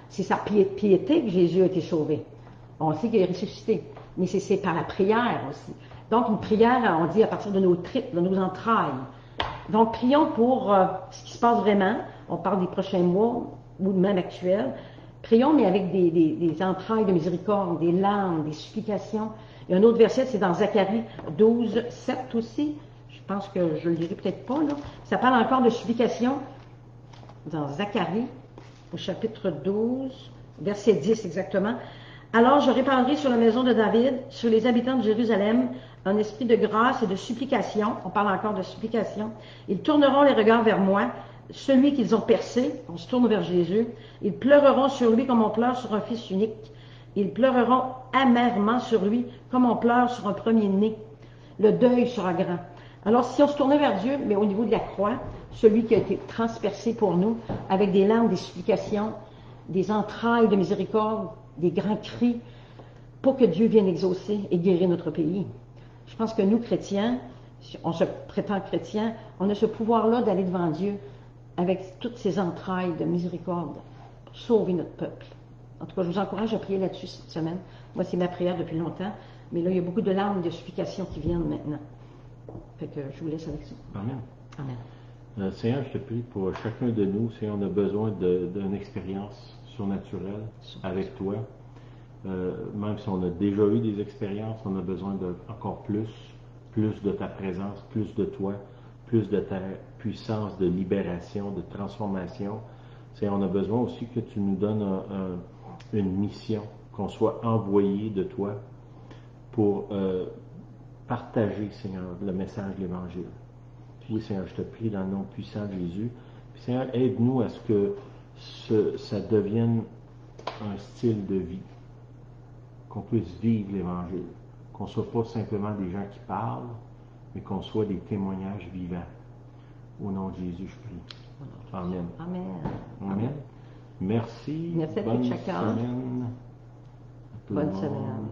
C'est sa piété que Jésus a été sauvé. On sait qu'il est ressuscité, mais c'est par la prière aussi. Donc, une prière, on dit à partir de nos tripes, de nos entrailles. Donc, prions pour ce qui se passe vraiment. On parle des prochains mois, ou même actuels. Prions, mais avec des entrailles de miséricorde, des larmes, des supplications. Il y a un autre verset, c'est dans Zacharie 12, 7 aussi. Je pense que je ne le lirai peut-être pas, là. Ça parle encore de supplication dans Zacharie, au chapitre 12, verset 10 exactement. Alors je répandrai sur la maison de David, sur les habitants de Jérusalem, un esprit de grâce et de supplication. On parle encore de supplication. Ils tourneront les regards vers moi, celui qu'ils ont percé. On se tourne vers Jésus. Ils pleureront sur lui comme on pleure sur un fils unique. Ils pleureront amèrement sur lui comme on pleure sur un premier-né. Le deuil sera grand. Alors si on se tournait vers Dieu, mais au niveau de la croix, celui qui a été transpercé pour nous, avec des larmes, des supplications, des entrailles de miséricorde, des grands cris, pour que Dieu vienne exaucer et guérir notre pays. Je pense que nous, chrétiens, si on se prétend chrétiens, on a ce pouvoir-là d'aller devant Dieu avec toutes ces entrailles de miséricorde pour sauver notre peuple. En tout cas, je vous encourage à prier là-dessus cette semaine. Moi, c'est ma prière depuis longtemps, mais là, il y a beaucoup de larmes, de supplications qui viennent maintenant. Fait que je vous laisse avec ça. Amen. Amen. Seigneur, je te prie pour chacun de nous, si on a besoin d'une expérience surnaturelle avec toi, même si on a déjà eu des expériences, on a besoin de encore plus de ta présence, plus de toi, plus de ta puissance de libération, de transformation. Seigneur, on a besoin aussi que tu nous donnes une mission, qu'on soit envoyé de toi pour partager, Seigneur, le message de l'Évangile. Oui, Seigneur, je te prie dans le nom puissant de Jésus. Puis, Seigneur, aide-nous à ce que ça devienne un style de vie, qu'on puisse vivre l'Évangile, qu'on ne soit pas simplement des gens qui parlent, mais qu'on soit des témoignages vivants. Au nom de Jésus, je prie. Amen. Amen. Amen. Merci. Merci à Bonne tous chacun. semaine. À tout le Bonne monde. semaine.